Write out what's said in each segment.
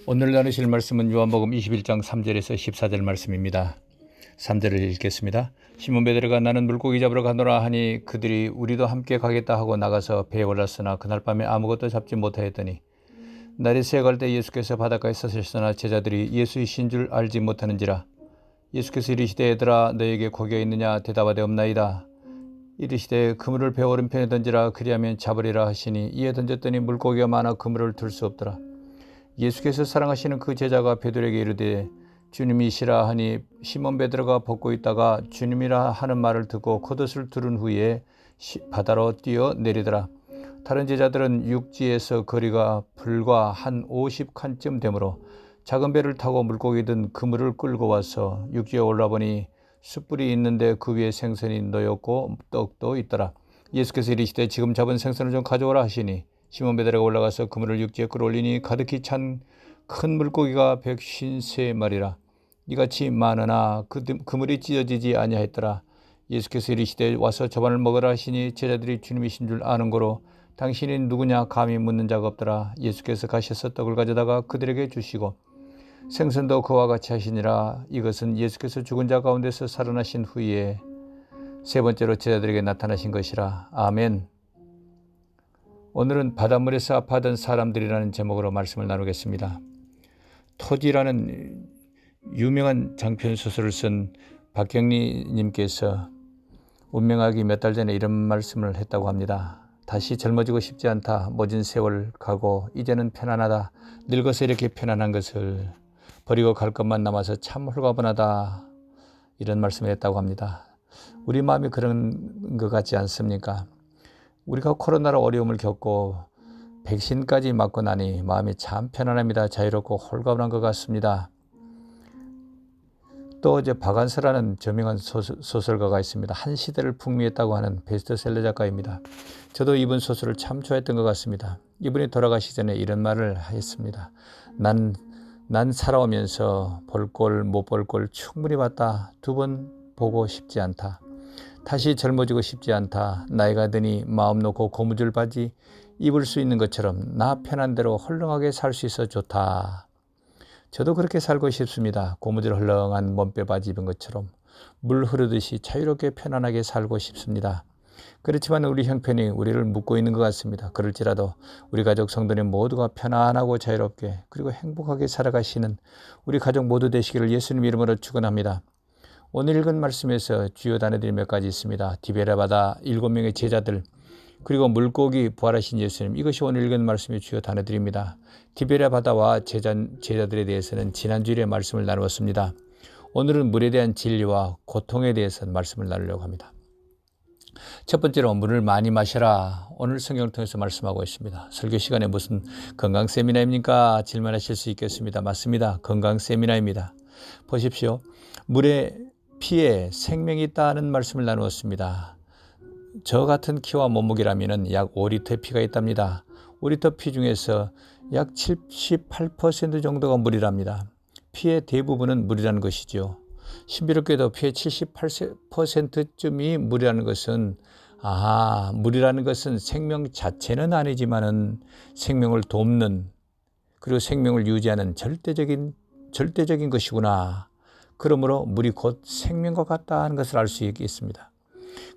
오늘 나누실 말씀은 요한복음 21장 3절에서 14절 말씀입니다. 3절을 읽겠습니다. 시몬 베드로가 나는 물고기 잡으러 가노라 하니 그들이 우리도 함께 가겠다 하고 나가서 배에 올랐으나 그날 밤에 아무것도 잡지 못하였더니 날이 새갈 때 예수께서 바닷가에 서셨으나 제자들이 예수이신 줄 알지 못하는지라. 예수께서 이르시되 얘들아 너에게 고기가 있느냐 대답하되 없나이다. 이르시되 그물을 배 오른편에 던지라 그리하면 잡으리라 하시니 이에 던졌더니 물고기가 많아 그물을 들 수 없더라. 예수께서 사랑하시는 그 제자가 베드로에게 이르되 주님이시라 하니 시몬 베드로가 벗고 있다가 주님이라 하는 말을 듣고 겉옷을 두른 후에 바다로 뛰어 내리더라. 다른 제자들은 육지에서 거리가 불과 한 50칸쯤 되므로 작은 배를 타고 물고기 든 그물을 끌고 와서 육지에 올라보니 숯불이 있는데 그 위에 생선이 놓였고 떡도 있더라. 예수께서 이르시되 지금 잡은 생선을 좀 가져오라 하시니 시몬 베드로가 올라가서 그물을 육지에 끌어올리니 가득히 찬 큰 물고기가 153마리라. 이같이 많으나 그물이 찢어지지 아니하였더라. 예수께서 이르시되 와서 저반을 먹으라 하시니 제자들이 주님이신 줄 아는 고로 당신이 누구냐 감히 묻는 자가 없더라. 예수께서 가셔서 떡을 가져다가 그들에게 주시고 생선도 그와 같이 하시니라. 이것은 예수께서 죽은 자 가운데서 살아나신 후에 세 번째로 제자들에게 나타나신 것이라. 아멘. 오늘은 바닷물에서 아파하던 사람들이라는 제목으로 말씀을 나누겠습니다. 토지라는 유명한 장편 소설을 쓴 박경리 님께서 운명하기 몇 달 전에 이런 말씀을 했다고 합니다. 다시 젊어지고 싶지 않다. 모진 세월 가고 이제는 편안하다. 늙어서 이렇게 편안한 것을 버리고 갈 것만 남아서 참 홀가분하다. 이런 말씀을 했다고 합니다. 우리 마음이 그런 것 같지 않습니까? 우리가 코로나로 어려움을 겪고 백신까지 맞고 나니 마음이 참 편안합니다. 자유롭고 홀가분한 것 같습니다. 또 이제 박안서라는 저명한 소설가가 있습니다. 한 시대를 풍미했다고 하는 베스트셀러 작가입니다. 저도 이분 소설을 참 좋아했던 것 같습니다. 이분이 돌아가시기 전에 이런 말을 했습니다. 난 살아오면서 볼 꼴 못 볼 꼴 충분히 봤다. 두 번 보고 싶지 않다. 다시 젊어지고 싶지 않다. 나이가 드니 마음 놓고 고무줄 바지 입을 수 있는 것처럼 나 편한 대로 헐렁하게 살 수 있어 좋다. 저도 그렇게 살고 싶습니다. 고무줄 헐렁한 몸빼 바지 입은 것처럼 물 흐르듯이 자유롭게 편안하게 살고 싶습니다. 그렇지만 우리 형편이 우리를 묶고 있는 것 같습니다. 그럴지라도 우리 가족 성도님 모두가 편안하고 자유롭게 그리고 행복하게 살아가시는 우리 가족 모두 되시기를 예수님 이름으로 축원합니다. 오늘 읽은 말씀에서 주요 단어들이 몇 가지 있습니다. 디베라 바다 7명의 제자들 그리고 물고기 부활하신 예수님, 이것이 오늘 읽은 말씀의 주요 단어들입니다. 디베라 바다와 제자들에 대해서는 지난주에 말씀을 나누었습니다. 오늘은 물에 대한 진리와 고통에 대해서 말씀을 나누려고 합니다. 첫 번째로 물을 많이 마셔라. 오늘 성경을 통해서 말씀하고 있습니다. 설교 시간에 무슨 건강 세미나입니까? 질문하실 수 있겠습니다. 맞습니다. 건강 세미나입니다. 보십시오. 물에 피에 생명이 있다는 말씀을 나누었습니다. 저 같은 키와 몸무게라면 약 5리터의 피가 있답니다. 5리터 피 중에서 약 78% 정도가 물이랍니다. 피의 대부분은 물이라는 것이죠. 신비롭게도 피의 78%쯤이 물이라는 것은 물이라는 것은 생명 자체는 아니지만은 생명을 돕는 그리고 생명을 유지하는 절대적인 것이구나. 그러므로 물이 곧 생명과 같다는 것을 알 수 있겠습니다.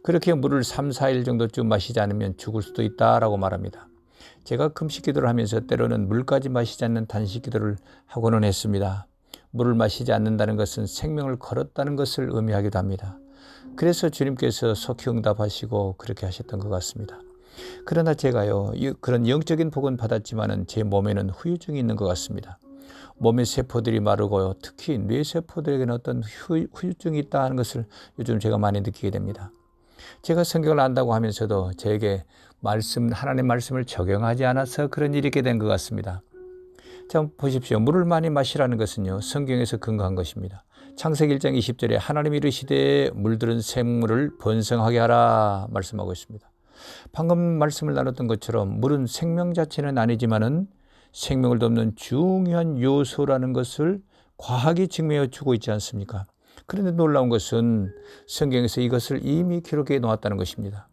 그렇게 물을 3, 4일 정도쯤 마시지 않으면 죽을 수도 있다라고 말합니다. 제가 금식 기도를 하면서 때로는 물까지 마시지 않는 단식 기도를 하고는 했습니다. 물을 마시지 않는다는 것은 생명을 걸었다는 것을 의미하기도 합니다. 그래서 주님께서 속히 응답하시고 그렇게 하셨던 것 같습니다. 그러나 제가요, 그런 영적인 복은 받았지만은 제 몸에는 후유증이 있는 것 같습니다. 몸의 세포들이 마르고요, 특히 뇌세포들에게는 어떤 후유증이 있다는 것을 요즘 제가 많이 느끼게 됩니다. 제가 성경을 안다고 하면서도 저에게 하나님의 말씀을 적용하지 않아서 그런 일이 있게 된 것 같습니다. 자, 보십시오. 물을 많이 마시라는 것은요, 성경에서 근거한 것입니다. 창세기 1장 20절에 하나님이 이르시되 물들은 생물을 번성하게 하라 말씀하고 있습니다. 방금 말씀을 나눴던 것처럼 물은 생명 자체는 아니지만은 생명을 돕는 중요한 요소라는 것을 과학이 증명해 주고 있지 않습니까? 그런데 놀라운 것은 성경에서 이것을 이미 기록해 놓았다는 것입니다.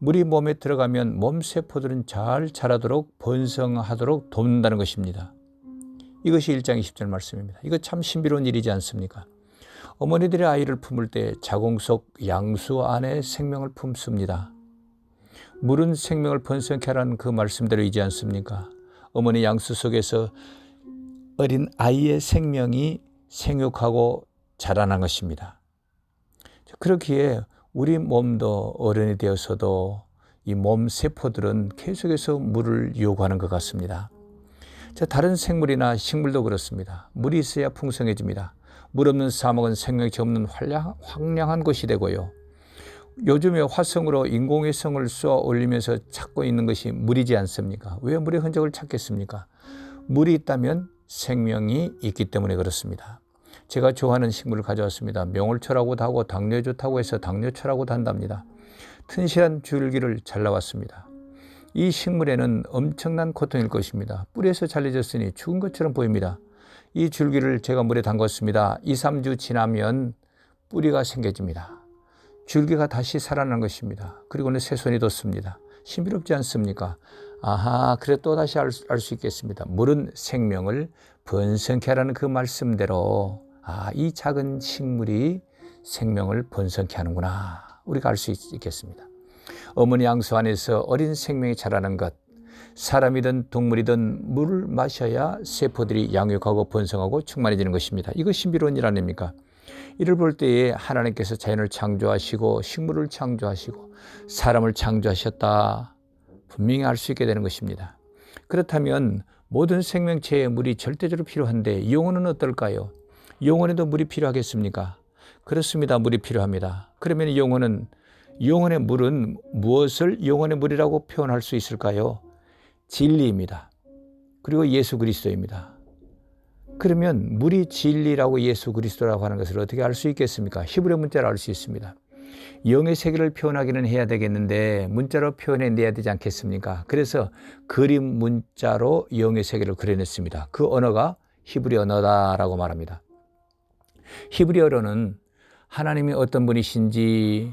물이 몸에 들어가면 몸 세포들은 잘 자라도록 번성하도록 돕는다는 것입니다. 이것이 1장 20절 말씀입니다. 이거 참 신비로운 일이지 않습니까? 어머니들의 아이를 품을 때 자궁 속 양수 안에 생명을 품습니다. 물은 생명을 번성케 하라는 그 말씀대로이지 않습니까? 어머니 양수 속에서 어린 아이의 생명이 생육하고 자라난 것입니다. 그렇기에 우리 몸도 어른이 되어서도 이 몸 세포들은 계속해서 물을 요구하는 것 같습니다. 다른 생물이나 식물도 그렇습니다. 물이 있어야 풍성해집니다. 물 없는 사막은 생명체 없는 황량한 곳이 되고요. 요즘에 화성으로 인공위성을 쏘아 올리면서 찾고 있는 것이 물이지 않습니까? 왜 물의 흔적을 찾겠습니까? 물이 있다면 생명이 있기 때문에 그렇습니다. 제가 좋아하는 식물을 가져왔습니다. 명월초라고도 하고 당뇨에 좋다고 해서 당뇨초라고도 한답니다. 튼실한 줄기를 잘라왔습니다. 이 식물에는 엄청난 고통일 것입니다. 뿌리에서 잘려졌으니 죽은 것처럼 보입니다. 이 줄기를 제가 물에 담궜습니다. 2, 3주 지나면 뿌리가 생겨집니다. 줄기가 다시 살아나는 것입니다. 그리고는 새손이 돋습니다. 신비롭지 않습니까? 아하, 그래 또 다시 알 수 있겠습니다. 물은 생명을 번성케 하라는 그 말씀대로 이 작은 식물이 생명을 번성케 하는구나. 우리가 알 수 있겠습니다. 어머니 양수 안에서 어린 생명이 자라는 것, 사람이든 동물이든 물을 마셔야 세포들이 양육하고 번성하고 충만해지는 것입니다. 이거 신비로운 일 아닙니까? 이를 볼 때에 하나님께서 자연을 창조하시고 식물을 창조하시고 사람을 창조하셨다. 분명히 알 수 있게 되는 것입니다. 그렇다면 모든 생명체에 물이 절대적으로 필요한데 영혼은 어떨까요? 영혼에도 물이 필요하겠습니까? 그렇습니다. 물이 필요합니다. 그러면 영혼의 물은 무엇을 영혼의 물이라고 표현할 수 있을까요? 진리입니다. 그리고 예수 그리스도입니다. 그러면 물이 진리라고 예수 그리스도라고 하는 것을 어떻게 알 수 있겠습니까? 히브리 문자로 알 수 있습니다. 영의 세계를 표현하기는 해야 되겠는데 문자로 표현해내야 되지 않겠습니까? 그래서 그림 문자로 영의 세계를 그려냈습니다. 그 언어가 히브리 언어다라고 말합니다. 히브리어로는 하나님이 어떤 분이신지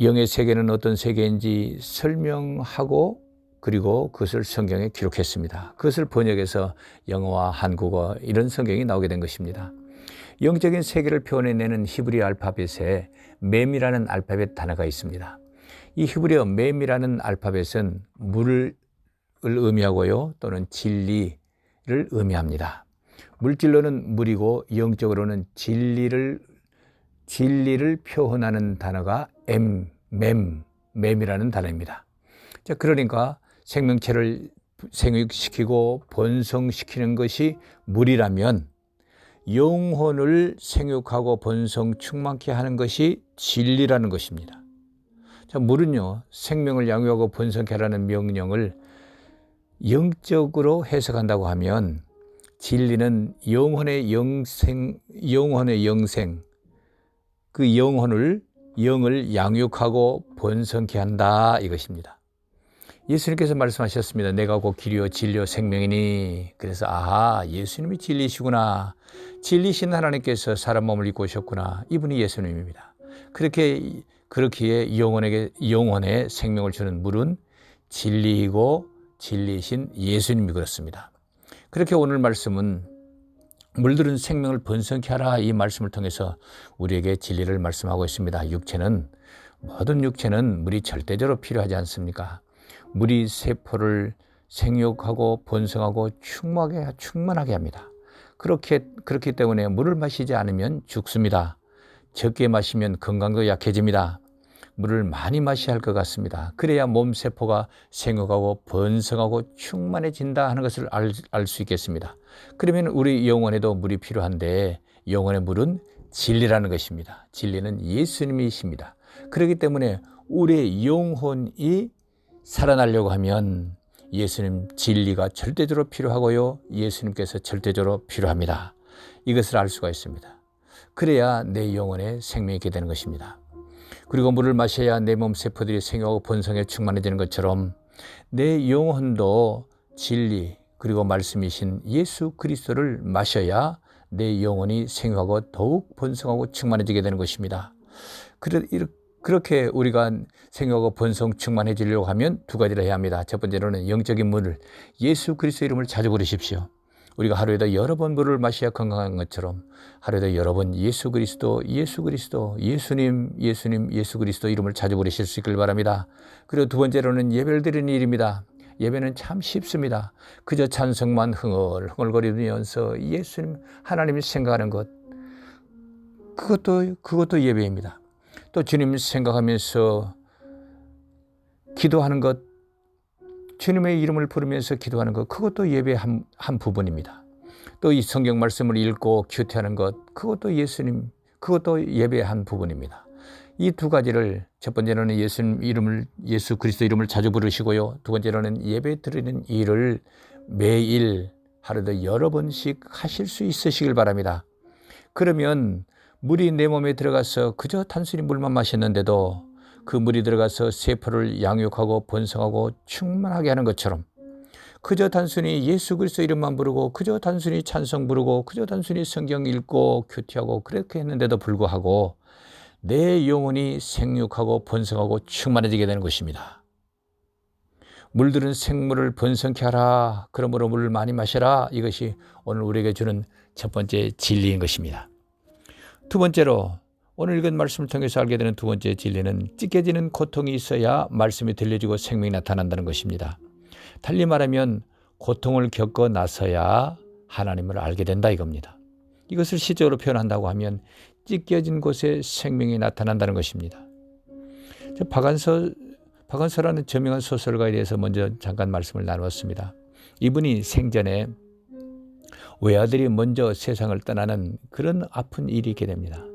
영의 세계는 어떤 세계인지 설명하고 그리고 그것을 성경에 기록했습니다. 그것을 번역해서 영어와 한국어 이런 성경이 나오게 된 것입니다. 영적인 세계를 표현해내는 히브리 알파벳에 mem이라는 알파벳 단어가 있습니다. 이 히브리어 mem이라는 알파벳은 물을 의미하고요. 또는 진리를 의미합니다. 물질로는 물이고 영적으로는 진리를 표현하는 단어가 mem이라는 단어입니다. 자, 그러니까 생명체를 생육시키고 번성시키는 것이 물이라면 영혼을 생육하고 번성 충만케 하는 것이 진리라는 것입니다. 자, 물은요, 생명을 양육하고 번성케 하라는 명령을 영적으로 해석한다고 하면 진리는 영혼의 영생, 그 영을 양육하고 번성케 한다 이것입니다. 예수님께서 말씀하셨습니다. 내가 곧 길이요 진리요 생명이니. 그래서 예수님이 진리시구나. 진리신 하나님께서 사람 몸을 입고 오셨구나. 이분이 예수님입니다. 그렇기에 영혼의 생명을 주는 물은 진리이고 진리신 예수님이 그렇습니다. 그렇게 오늘 말씀은 물들은 생명을 번성케 하라 이 말씀을 통해서 우리에게 진리를 말씀하고 있습니다. 모든 육체는 물이 절대적으로 필요하지 않습니까? 물이 세포를 생육하고 번성하고 충만하게 합니다. 그렇기 때문에 물을 마시지 않으면 죽습니다. 적게 마시면 건강도 약해집니다. 물을 많이 마셔야 할 것 같습니다. 그래야 몸 세포가 생육하고 번성하고 충만해진다 하는 것을 알 수 있겠습니다. 그러면 우리 영혼에도 물이 필요한데 영혼의 물은 진리라는 것입니다. 진리는 예수님이십니다. 그렇기 때문에 우리의 영혼이 살아나려고 하면 예수님 진리가 절대적으로 필요하고요. 예수님께서 절대적으로 필요합니다. 이것을 알 수가 있습니다. 그래야 내 영혼에 생명이 있게 되는 것입니다. 그리고 물을 마셔야 내 몸 세포들이 생육하고 번성에 충만해지는 것처럼 내 영혼도 진리 그리고 말씀이신 예수 그리스도를 마셔야 내 영혼이 생육하고 더욱 번성하고 충만해지게 되는 것입니다. 그렇게 우리가 생육하고 번성 충만해지려고 하면 두 가지를 해야 합니다. 첫 번째로는 영적인 물을 예수 그리스도 이름을 자주 부르십시오. 우리가 하루에도 여러 번 물을 마셔야 건강한 것처럼 하루에도 여러 번 예수 그리스도, 예수 그리스도, 예수님, 예수님, 예수 그리스도 이름을 자주 부르실 수 있길 바랍니다. 그리고 두 번째로는 예배를 드리는 일입니다. 예배는 참 쉽습니다. 그저 찬송만 흥얼거리면서 예수님, 하나님을 생각하는 것, 그것도 예배입니다. 또 주님 생각하면서 기도하는 것, 주님의 이름을 부르면서 기도하는 것, 그것도 예배의 한 부분입니다. 또 이 성경 말씀을 읽고 큐티하는 것, 그것도 그것도 예배의 한 부분입니다. 이 두 가지를 첫 번째로는 예수 그리스도 이름을 자주 부르시고요. 두 번째로는 예배 드리는 일을 매일 하루도 여러 번씩 하실 수 있으시길 바랍니다. 그러면 물이 내 몸에 들어가서 그저 단순히 물만 마셨는데도 그 물이 들어가서 세포를 양육하고 번성하고 충만하게 하는 것처럼 그저 단순히 예수 그리스도 이름만 부르고 그저 단순히 찬송 부르고 그저 단순히 성경 읽고 큐티하고 그렇게 했는데도 불구하고 내 영혼이 생육하고 번성하고 충만해지게 되는 것입니다. 물들은 생물을 번성케 하라. 그러므로 물을 많이 마셔라. 이것이 오늘 우리에게 주는 첫 번째 진리인 것입니다. 두 번째로 오늘 읽은 말씀을 통해서 알게 되는 두 번째 진리는 찢겨지는 고통이 있어야 말씀이 들려지고 생명이 나타난다는 것입니다. 달리 말하면 고통을 겪고 나서야 하나님을 알게 된다 이겁니다. 이것을 시적으로 표현한다고 하면 찢겨진 곳에 생명이 나타난다는 것입니다. 박완서라는 저명한 소설가에 대해서 먼저 잠깐 말씀을 나누었습니다. 이분이 생전에 외아들이 먼저 세상을 떠나는 그런 아픈 일이 있게 됩니다.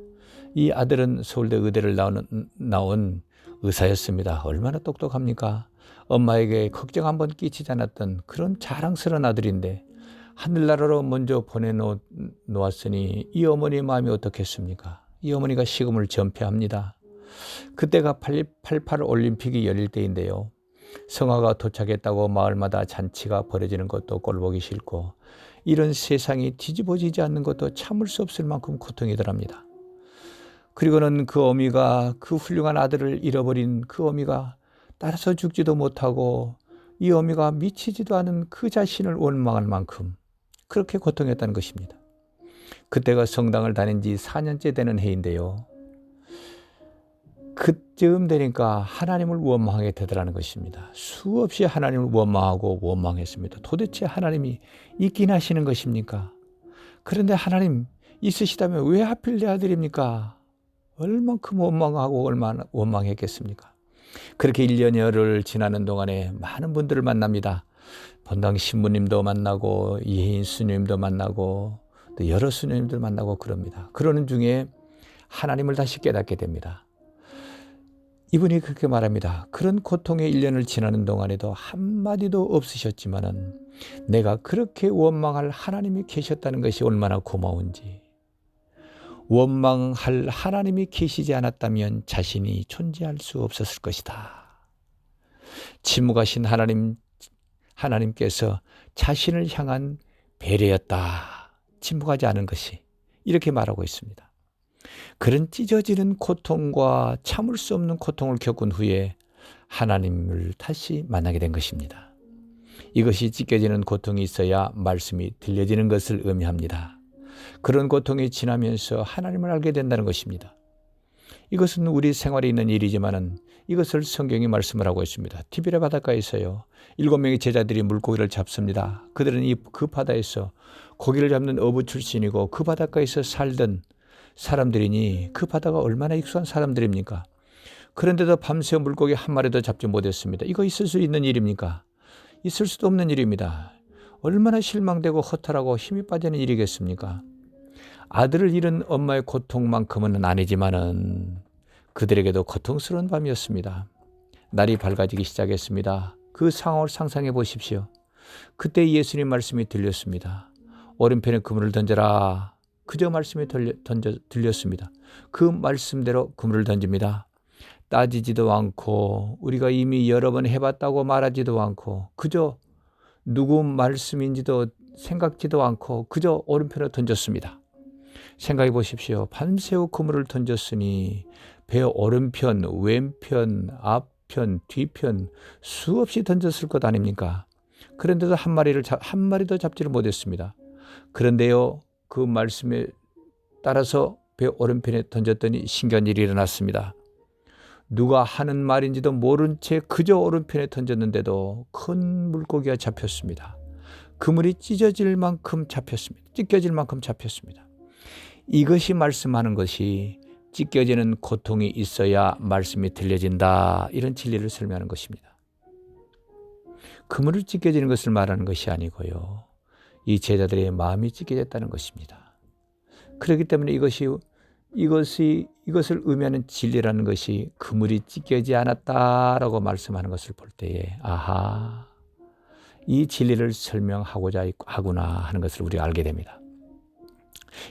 이 아들은 서울대 의대를 나온 의사였습니다. 얼마나 똑똑합니까? 엄마에게 걱정 한번 끼치지 않았던 그런 자랑스러운 아들인데 하늘나라로 먼저 보내놓았으니 이 어머니의 마음이 어떻겠습니까? 이 어머니가 식음을 전폐합니다. 그때가 88 올림픽이 열릴 때인데요. 성화가 도착했다고 마을마다 잔치가 벌어지는 것도 꼴보기 싫고 이런 세상이 뒤집어지지 않는 것도 참을 수 없을 만큼 고통이더랍니다. 그리고는 그 어미가 그 훌륭한 아들을 잃어버린 그 어미가 따라서 죽지도 못하고 이 어미가 미치지도 않은 그 자신을 원망할 만큼 그렇게 고통했다는 것입니다. 그때가 성당을 다닌 지 4년째 되는 해인데요. 그쯤 되니까 하나님을 원망하게 되더라는 것입니다. 수없이 하나님을 원망하고 원망했습니다. 도대체 하나님이 있긴 하시는 것입니까? 그런데 하나님 있으시다면 왜 하필 내 아들입니까? 얼만큼 원망하고 얼마나 원망했겠습니까? 그렇게 1년여를 지나는 동안에 많은 분들을 만납니다. 본당 신부님도 만나고 이혜인 스님도 만나고 또 여러 스님들 만나고 그럽니다. 그러는 중에 하나님을 다시 깨닫게 됩니다. 이분이 그렇게 말합니다. 그런 고통의 1년을 지나는 동안에도 한마디도 없으셨지만은 내가 그렇게 원망할 하나님이 계셨다는 것이 얼마나 고마운지, 원망할 하나님이 계시지 않았다면 자신이 존재할 수 없었을 것이다. 침묵하신 하나님께서 자신을 향한 배려였다. 침묵하지 않은 것이, 이렇게 말하고 있습니다. 그런 찢어지는 고통과 참을 수 없는 고통을 겪은 후에 하나님을 다시 만나게 된 것입니다. 이것이 찢겨지는 고통이 있어야 말씀이 들려지는 것을 의미합니다. 그런 고통이 지나면서 하나님을 알게 된다는 것입니다. 이것은 우리 생활에 있는 일이지만은 이것을 성경이 말씀을 하고 있습니다. 티베리아 바닷가에서요. 7명의 제자들이 물고기를 잡습니다. 그들은 그 바다에서 고기를 잡는 어부 출신이고 그 바닷가에서 살던 사람들이니 그 바다가 얼마나 익숙한 사람들입니까? 그런데도 밤새 물고기 한 마리도 잡지 못했습니다. 이거 있을 수 있는 일입니까? 있을 수도 없는 일입니다. 얼마나 실망되고 허탈하고 힘이 빠지는 일이겠습니까? 아들을 잃은 엄마의 고통만큼은 아니지만은 그들에게도 고통스러운 밤이었습니다. 날이 밝아지기 시작했습니다. 그 상황을 상상해 보십시오. 그때 예수님 말씀이 들렸습니다. 오른편에 그물을 던져라. 그저 말씀이 들렸습니다. 그 말씀대로 그물을 던집니다. 따지지도 않고 우리가 이미 여러 번 해봤다고 말하지도 않고 그저 누구 말씀인지도 생각지도 않고 그저 오른편으로 던졌습니다. 생각해 보십시오. 밤새우 그물을 던졌으니 배 오른편, 왼편, 앞편, 뒤편 수없이 던졌을 것 아닙니까? 그런데도 한 마리도 잡지를 못했습니다. 그런데요, 그 말씀에 따라서 배 오른편에 던졌더니 신기한 일이 일어났습니다. 누가 하는 말인지도 모른 채 그저 오른편에 던졌는데도 큰 물고기가 잡혔습니다. 그물이 찢어질 만큼 잡혔습니다. 찢겨질 만큼 잡혔습니다. 이것이 말씀하는 것이 찢겨지는 고통이 있어야 말씀이 들려진다, 이런 진리를 설명하는 것입니다. 그물을 찢겨지는 것을 말하는 것이 아니고요, 이 제자들의 마음이 찢겨졌다는 것입니다. 그렇기 때문에 이것을 의미하는 진리라는 것이 그물이 찢겨지지 않았다라고 말씀하는 것을 볼 때에 아하, 이 진리를 설명하고자 하구나 하는 것을 우리가 알게 됩니다.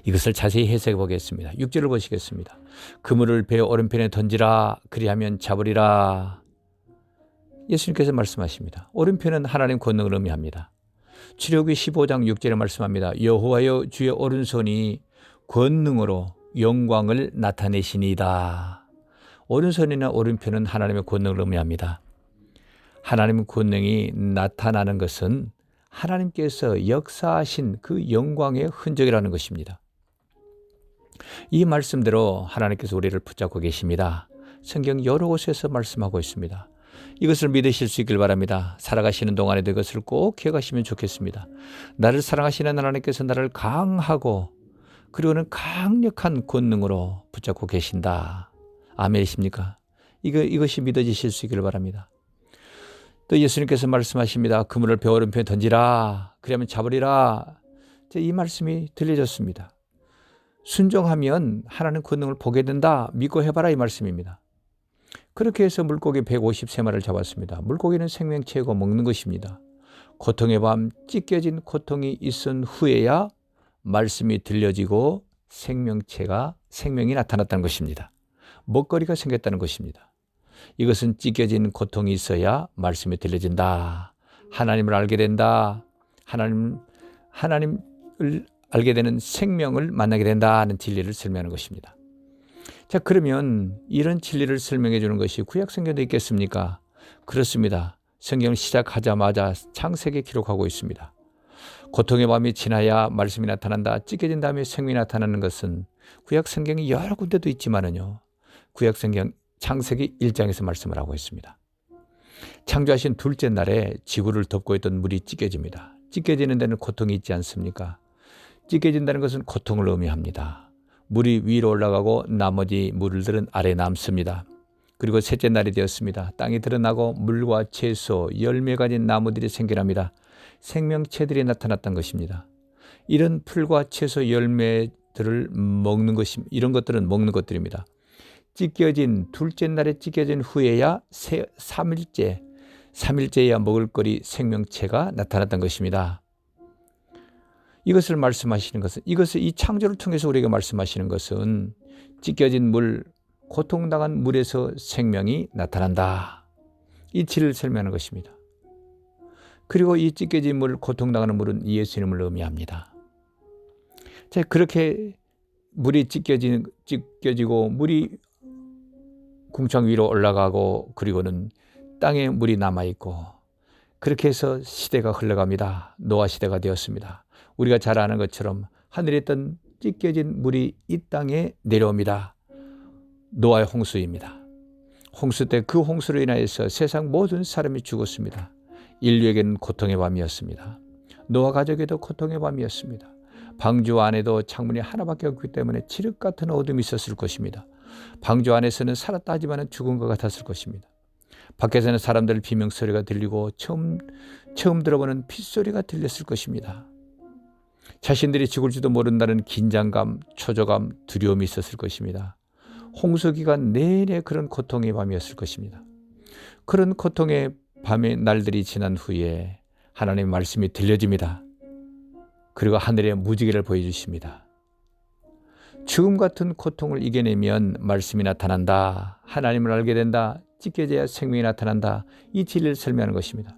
이것을 자세히 해석해 보겠습니다. 6절을 보시겠습니다. 그물을 배 오른편에 던지라, 그리하면 잡으리라. 예수님께서 말씀하십니다. 오른편은 하나님 권능을 의미합니다. 출애굽기 15장 6절에 말씀합니다. 여호와여 주의 오른손이 권능으로 영광을 나타내시니이다. 오른손이나 오른편은 하나님의 권능을 의미합니다. 하나님의 권능이 나타나는 것은 하나님께서 역사하신 그 영광의 흔적이라는 것입니다. 이 말씀대로 하나님께서 우리를 붙잡고 계십니다. 성경 여러 곳에서 말씀하고 있습니다. 이것을 믿으실 수 있길 바랍니다. 살아가시는 동안에도 이것을 꼭 기억하시면 좋겠습니다. 나를 사랑하시는 하나님께서 나를 강하고 그리고는 강력한 권능으로 붙잡고 계신다. 아멘이십니까? 이것이 믿어지실 수 있기를 바랍니다. 또 예수님께서 말씀하십니다. 그물을 배 오른편에 던지라, 그러면 잡으리라. 이 말씀이 들려졌습니다. 순종하면 하나님 권능을 보게 된다. 믿고 해봐라, 이 말씀입니다. 그렇게 해서 물고기 153마리를 잡았습니다. 물고기는 생명체고 먹는 것입니다. 고통의 밤, 찢겨진 고통이 있은 후에야 말씀이 들려지고 생명이 나타났다는 것입니다. 먹거리가 생겼다는 것입니다. 이것은 찢겨진 고통이 있어야 말씀이 들려진다. 하나님을 알게 된다. 하나님을 알게 되는 생명을 만나게 된다는 진리를 설명하는 것입니다. 자, 그러면 이런 진리를 설명해 주는 것이 구약 성경도 있겠습니까? 그렇습니다. 성경을 시작하자마자 창세기에 기록하고 있습니다. 고통의 밤이 지나야 말씀이 나타난다. 찢겨진 다음에 생명이 나타나는 것은 구약 성경이 여러 군데도 있지만은요, 구약 성경 창세기 1장에서 말씀을 하고 있습니다. 창조하신 둘째 날에 지구를 덮고 있던 물이 찢겨집니다. 찢겨지는 데는 고통이 있지 않습니까? 찢겨진다는 것은 고통을 의미합니다. 물이 위로 올라가고 나머지 물들은 아래 남습니다. 그리고 셋째 날이 되었습니다. 땅이 드러나고 물과 채소, 열매 가진 나무들이 생겨납니다. 생명체들이 나타났던 것입니다. 이런 풀과 채소, 열매들을 먹는 것입니다. 이런 것들은 먹는 것들입니다. 찢겨진 둘째 날에 찢겨진 후에야 3일째야 먹을거리 생명체가 나타났던 것입니다. 이것을 말씀하시는 것은, 이 창조를 통해서 우리에게 말씀하시는 것은 찢겨진 물, 고통당한 물에서 생명이 나타난다. 이 진리를 설명하는 것입니다. 그리고 이 찢겨진 물, 고통당하는 물은 예수님을 의미합니다. 자, 그렇게 물이 찢겨지고 물이 궁창 위로 올라가고 그리고는 땅에 물이 남아있고 그렇게 해서 시대가 흘러갑니다. 노아 시대가 되었습니다. 우리가 잘 아는 것처럼 하늘에 있던 찢겨진 물이 이 땅에 내려옵니다. 노아의 홍수입니다. 홍수 때 그 홍수로 인하여서 세상 모든 사람이 죽었습니다. 인류에게는 고통의 밤이었습니다. 노아 가족에도 고통의 밤이었습니다. 방주 안에도 창문이 하나밖에 없기 때문에 칠흑 같은 어둠이 있었을 것입니다. 방주 안에서는 살았다 하지만 죽은 것 같았을 것입니다. 밖에서는 사람들 비명소리가 들리고 처음 들어보는 핏소리가 들렸을 것입니다. 자신들이 죽을지도 모른다는 긴장감, 초조감, 두려움이 있었을 것입니다. 홍수기간 내내 그런 고통의 밤이었을 것입니다. 그런 고통의 밤의 날들이 지난 후에 하나님의 말씀이 들려집니다. 그리고 하늘의 무지개를 보여주십니다. 죽음 같은 고통을 이겨내면 말씀이 나타난다. 하나님을 알게 된다. 찢겨져야 생명이 나타난다. 이 진리를 설명하는 것입니다.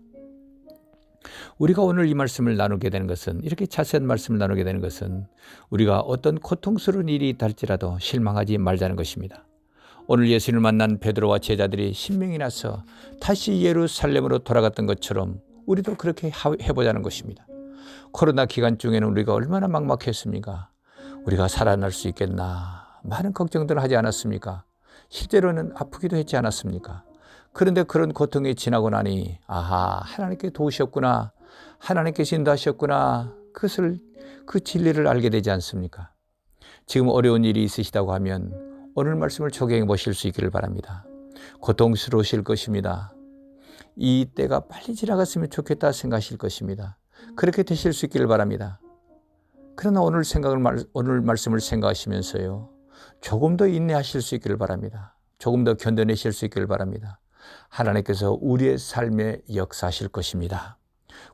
우리가 오늘 이 말씀을 나누게 되는 것은, 이렇게 자세한 말씀을 나누게 되는 것은 우리가 어떤 고통스러운 일이 있달지라도 실망하지 말자는 것입니다. 오늘 예수님을 만난 베드로와 제자들이 신명이 나서 다시 예루살렘으로 돌아갔던 것처럼 우리도 그렇게 해보자는 것입니다. 코로나 기간 중에는 우리가 얼마나 막막했습니까? 우리가 살아날 수 있겠나? 많은 걱정들을 하지 않았습니까? 실제로는 아프기도 했지 않았습니까? 그런데 그런 고통이 지나고 나니 아하, 하나님께 도우셨구나, 하나님께서 인도하셨구나, 그 진리를 알게 되지 않습니까? 지금 어려운 일이 있으시다고 하면 오늘 말씀을 적용해 보실 수 있기를 바랍니다. 고통스러우실 것입니다. 이 때가 빨리 지나갔으면 좋겠다 생각하실 것입니다. 그렇게 되실 수 있기를 바랍니다. 그러나 오늘 말씀을 생각하시면서요, 조금 더 인내하실 수 있기를 바랍니다. 조금 더 견뎌내실 수 있기를 바랍니다. 하나님께서 우리의 삶에 역사하실 것입니다.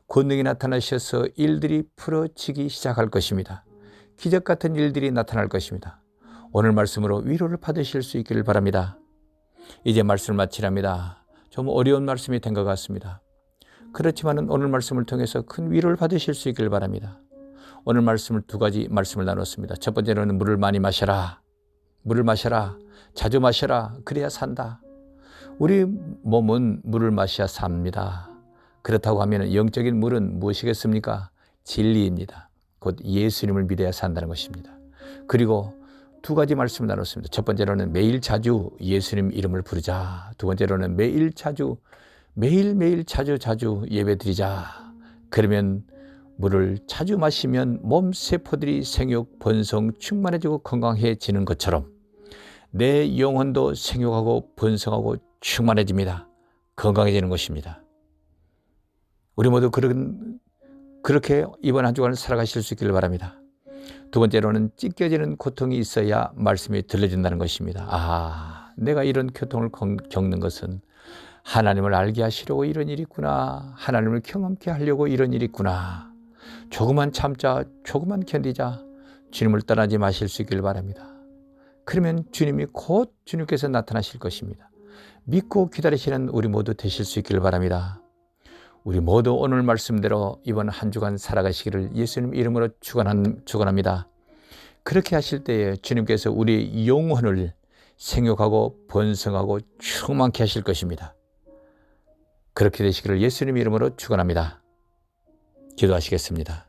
권능이 나타나셔서 일들이 풀어지기 시작할 것입니다. 기적 같은 일들이 나타날 것입니다. 오늘 말씀으로 위로를 받으실 수 있기를 바랍니다. 이제 말씀을 마치랍니다. 좀 어려운 말씀이 된 것 같습니다. 그렇지만 오늘 말씀을 통해서 큰 위로를 받으실 수 있기를 바랍니다. 오늘 말씀을 두 가지 말씀을 나눴습니다. 첫 번째로는 물을 많이 마셔라. 물을 마셔라. 자주 마셔라. 그래야 산다. 우리 몸은 물을 마셔야 삽니다. 그렇다고 하면 영적인 물은 무엇이겠습니까? 진리입니다. 곧 예수님을 믿어야 산다는 것입니다. 그리고 두 가지 말씀을 나눴습니다. 첫 번째로는 매일 자주 예수님 이름을 부르자. 두 번째로는 매일 자주 예배드리자. 그러면 물을 자주 마시면 몸 세포들이 생육, 번성, 충만해지고 건강해지는 것처럼 내 영혼도 생육하고 번성하고 충만해집니다. 건강해지는 것입니다. 우리 모두 그렇게 이번 한 주간을 살아가실 수 있기를 바랍니다. 두 번째로는 찢겨지는 고통이 있어야 말씀이 들려진다는 것입니다. 아, 내가 이런 고통을 겪는 것은 하나님을 알게 하시려고 이런 일이 있구나. 하나님을 경험케 하려고 이런 일이 있구나. 조금만 참자, 조금만 견디자. 주님을 떠나지 마실 수 있기를 바랍니다. 그러면 주님이 곧 주님께서 나타나실 것입니다. 믿고 기다리시는 우리 모두 되실 수 있기를 바랍니다. 우리 모두 오늘 말씀대로 이번 한 주간 살아가시기를 예수님 이름으로 축원합니다. 그렇게 하실 때에 주님께서 우리의 영혼을 생육하고 번성하고 충만케 하실 것입니다. 그렇게 되시기를 예수님 이름으로 축원합니다. 기도하시겠습니다.